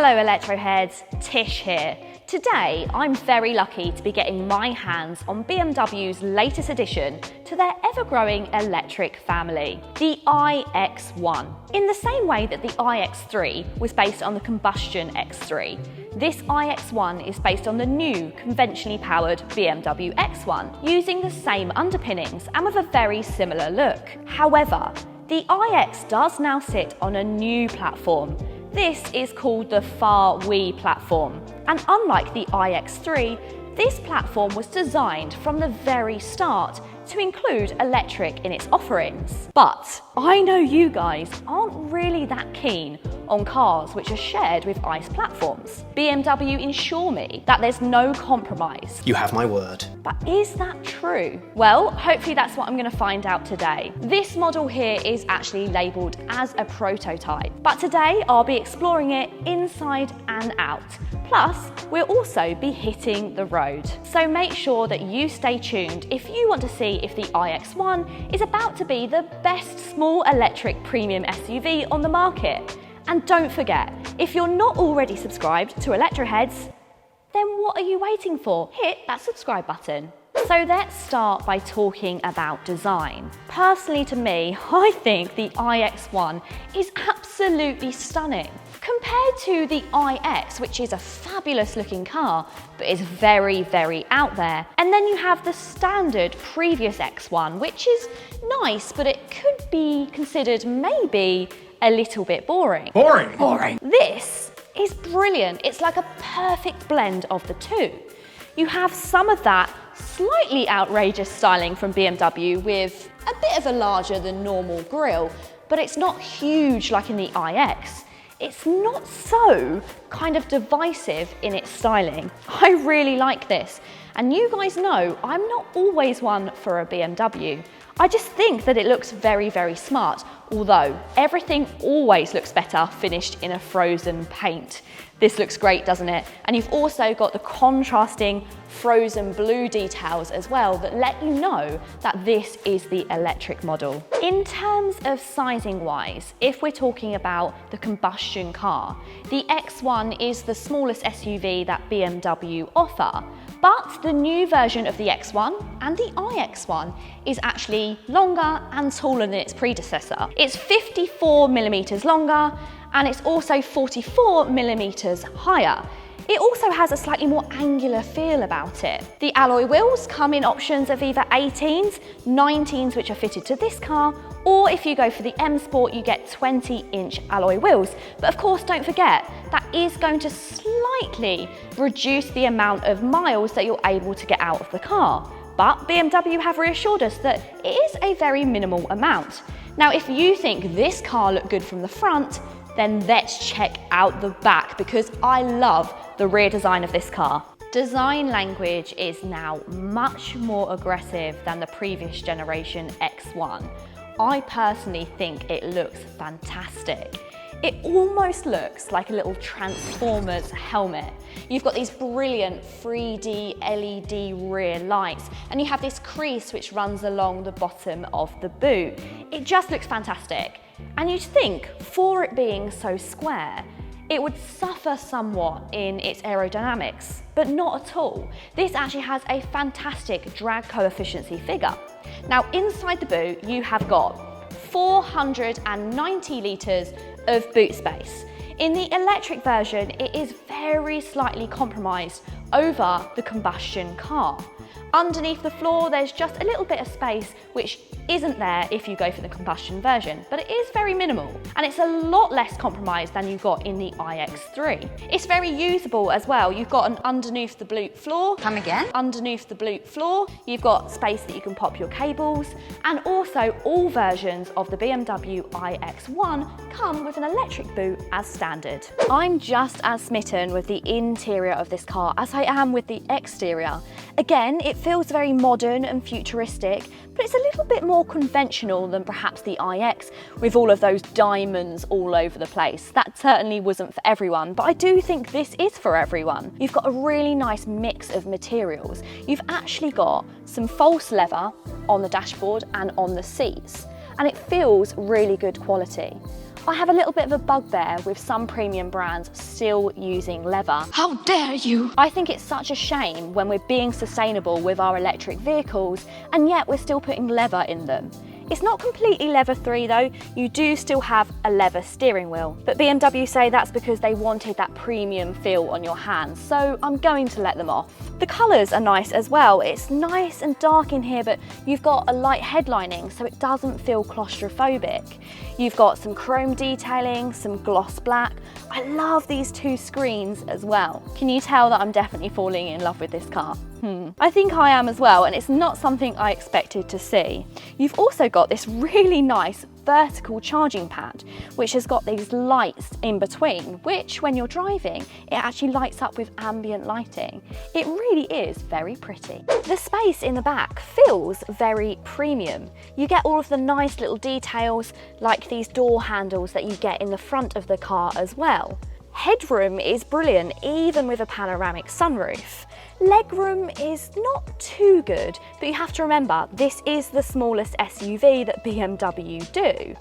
Hello Electroheads, Tish here. Today, I'm very lucky to be getting my hands on BMW's latest addition to their ever-growing electric family, the iX1. In the same way that the iX3 was based on the combustion X3, this iX1 is based on the new conventionally powered BMW X1, using the same underpinnings and with a very similar look. However, the iX does now sit on a new platform. This is called the Far-Wii platform, and unlike the iX3, this platform was designed from the very start to include electric in its offerings. But I know you guys aren't really that keen on cars which are shared with ICE platforms. BMW ensure me that there's no compromise. You have my word. But is that true? Well, hopefully that's what I'm going to find out today. This model here is actually labelled as a prototype, but today I'll be exploring it inside and out. Plus, we'll also be hitting the road. So make sure that you stay tuned if you want to see if the iX1 is about to be the best small electric premium SUV on the market. And don't forget, if you're not already subscribed to Electroheads, then what are you waiting for? Hit that subscribe button. So let's start by talking about design. Personally to me, I think the iX1 is absolutely stunning. Compared to the iX, which is a fabulous looking car, but is very, very out there. And then you have the standard previous X1, which is nice, but it could be considered maybe a little bit boring. Boring. This is brilliant. It's like a perfect blend of the two. You have some of that slightly outrageous styling from BMW with a bit of a larger than normal grille, but it's not huge like in the iX. It's not so kind of divisive in its styling. I really like this. And you guys know I'm not always one for a BMW. I just think that it looks very, very smart, although everything always looks better finished in a frozen paint. This looks great, doesn't it? And you've also got the contrasting frozen blue details as well that let you know that this is the electric model. In terms of sizing wise, if we're talking about the combustion car, the X1 is the smallest SUV that BMW offer. But the new version of the X1 and the iX1 is actually longer and taller than its predecessor. It's 54mm longer and it's also 44mm higher. It also has a slightly more angular feel about it. The alloy wheels come in options of either 18s, 19s which are fitted to this car, or if you go for the M Sport you get 20-inch alloy wheels. But of course don't forget, that is going to slightly reduce the amount of miles that you're able to get out of the car. But BMW have reassured us that it is a very minimal amount. Now if you think this car looked good from the front, then let's check out the back because I love the rear design of this car. Design language is now much more aggressive than the previous generation X1. I personally think it looks fantastic. It almost looks like a little Transformers helmet. You've got these brilliant 3D LED rear lights, and you have this crease which runs along the bottom of the boot. It just looks fantastic. And you'd think, for it being so square, it would suffer somewhat in its aerodynamics, but not at all. This actually has a fantastic drag coefficiency figure. Now, inside the boot, you have got 490 litres of boot space. In the electric version, it is very slightly compromised over the combustion car. Underneath the floor, there's just a little bit of space which isn't there if you go for the combustion version, but it is very minimal and it's a lot less compromised than you got in the iX3. It's very usable as well. You've got an underneath the boot floor. Come again? Underneath the boot floor, you've got space that you can pop your cables, and also all versions of the BMW iX1 come with an electric boot as standard. I'm just as smitten with the interior of this car as I am with the exterior. Again, it feels very modern and futuristic, but it's a little bit more conventional than perhaps the iX with all of those diamonds all over the place. That certainly wasn't for everyone, but I do think this is for everyone. You've got a really nice mix of materials. You've actually got some false leather on the dashboard and on the seats, and it feels really good quality. I have a little bit of a bugbear with some premium brands still using leather. How dare you! I think it's such a shame when we're being sustainable with our electric vehicles and yet we're still putting leather in them. It's not completely leather-free though, you do still have a leather steering wheel. But BMW say that's because they wanted that premium feel on your hands, so I'm going to let them off. The colours are nice as well. It's nice and dark in here, but you've got a light headlining so it doesn't feel claustrophobic. You've got some chrome detailing, some gloss black. I love these two screens as well. Can you tell that I'm definitely falling in love with this car? I think I am as well, and it's not something I expected to see. You've also got this really nice vertical charging pad, which has got these lights in between, which when you're driving, it actually lights up with ambient lighting. It really is very pretty. The space in the back feels very premium. You get all of the nice little details, like these door handles that you get in the front of the car as well. Headroom is brilliant, even with a panoramic sunroof. Legroom is not too good, but you have to remember, this is the smallest SUV that BMW do.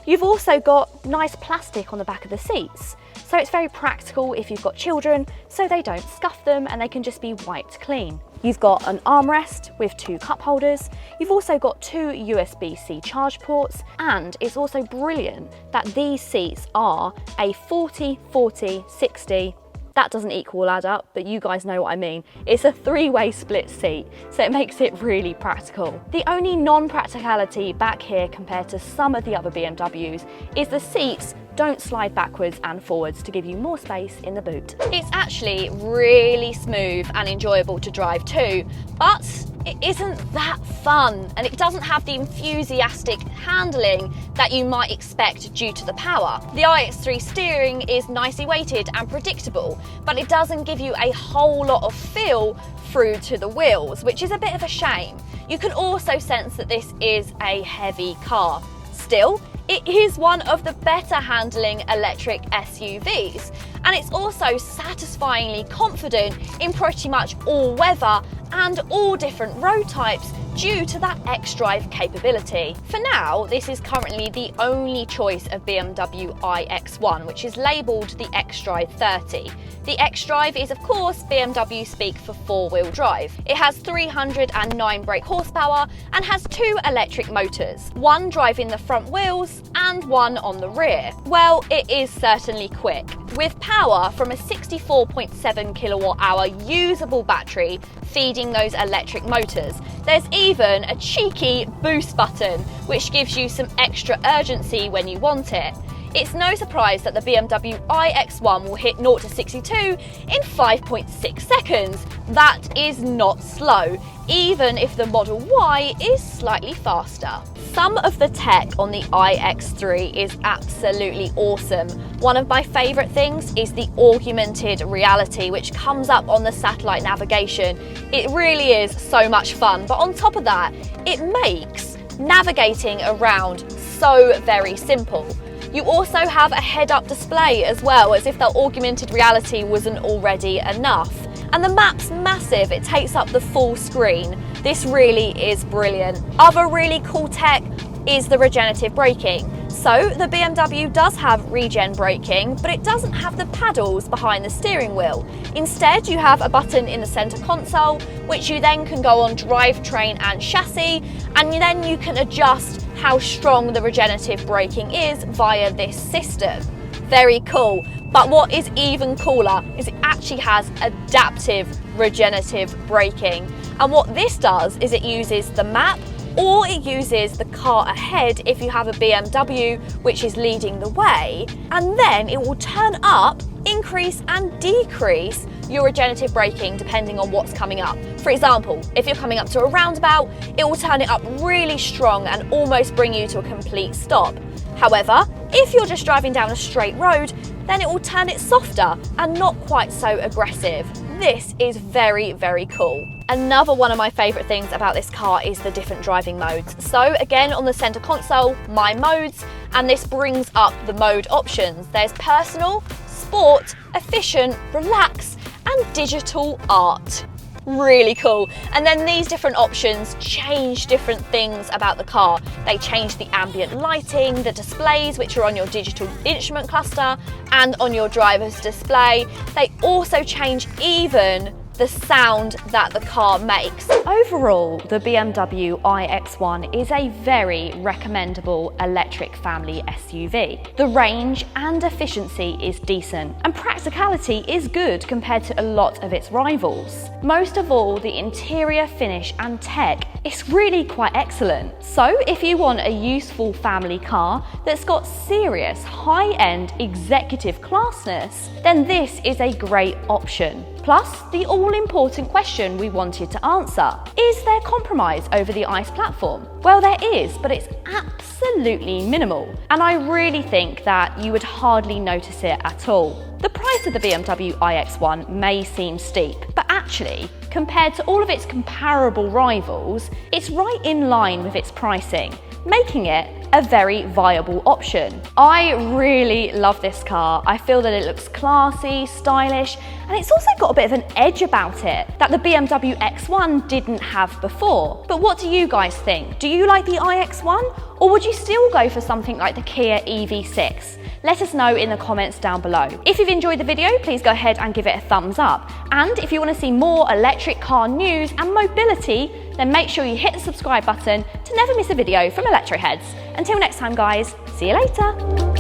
You've also got nice plastic on the back of the seats, so it's very practical if you've got children, so they don't scuff them and they can just be wiped clean. You've got an armrest with two cup holders. You've also got two USB-C charge ports, and it's also brilliant that these seats are a 40-40-60. That doesn't equal add up, but you guys know what I mean. It's a three-way split seat, so it makes it really practical. The only non-practicality back here compared to some of the other BMWs is the seats don't slide backwards and forwards to give you more space in the boot. It's actually really smooth and enjoyable to drive too, but it isn't that fun, and it doesn't have the enthusiastic handling that you might expect due to the power. The iX3 steering is nicely weighted and predictable, but it doesn't give you a whole lot of feel through to the wheels, which is a bit of a shame. You can also sense that this is a heavy car. Still, it is one of the better handling electric SUVs, and it's also satisfyingly confident in pretty much all weather and all different road types due to that xDrive capability. For now, this is currently the only choice of BMW iX1, which is labelled the xDrive 30. The xDrive is of course BMW speak for four-wheel drive. It has 309 brake horsepower and has two electric motors, one driving the front wheels and one on the rear. Well, it is certainly quick, with power from a 64.7 kilowatt hour usable battery feeding those electric motors. There's even a cheeky boost button, which gives you some extra urgency when you want it. It's no surprise that the BMW iX1 will hit 0 to 62 in 5.6 seconds. That is not slow, even if the Model Y is slightly faster. Some of the tech on the iX3 is absolutely awesome. One of my favourite things is the augmented reality, which comes up on the satellite navigation. It really is so much fun, but on top of that, it makes navigating around so very simple. You also have a head-up display as well, as if that augmented reality wasn't already enough. And the map's massive, it takes up the full screen. This really is brilliant. Other really cool tech is the regenerative braking. So the BMW does have regen braking, but it doesn't have the paddles behind the steering wheel. Instead, you have a button in the center console, which you then can go on drivetrain and chassis, and then you can adjust how strong the regenerative braking is via this system. Very cool. But what is even cooler is it actually has adaptive regenerative braking. And what this does is it uses the map, or it uses the car ahead if you have a BMW which is leading the way, and then it will turn up, increase and decrease your regenerative braking depending on what's coming up. For example, if you're coming up to a roundabout, it will turn it up really strong and almost bring you to a complete stop. However, if you're just driving down a straight road, then it will turn it softer and not quite so aggressive. This is very, very cool. Another one of my favourite things about this car is the different driving modes. So again, on the centre console, my modes, and this brings up the mode options. There's personal, sport, efficient, relax, and digital art. really cool. And then these different options change different things about the car. They change the ambient lighting, the displays which are on your digital instrument cluster and on your driver's display. They also change even the sound that the car makes. Overall, the BMW iX1 is a very recommendable electric family SUV. The range and efficiency is decent, and practicality is good compared to a lot of its rivals. Most of all, the interior finish and tech is really quite excellent. So if you want a useful family car that's got serious high-end executive classness, then this is a great option. Plus, the all-important question we wanted to answer: is there compromise over the ICE platform? Well, there is, but it's absolutely minimal, and I really think that you would hardly notice it at all. The price of the BMW iX1 may seem steep, but actually, compared to all of its comparable rivals, it's right in line with its pricing, making it a very viable option. I really love this car. I feel that it looks classy, stylish, and it's also got a bit of an edge about it that the BMW X1 didn't have before. But what do you guys think? Do you like the iX1, or would you still go for something like the Kia EV6? Let us know in the comments down below. If you've enjoyed the video, please go ahead and give it a thumbs up. And if you want to see more electric car news and mobility, then make sure you hit the subscribe button to never miss a video from Electroheads. Until next time guys, see you later.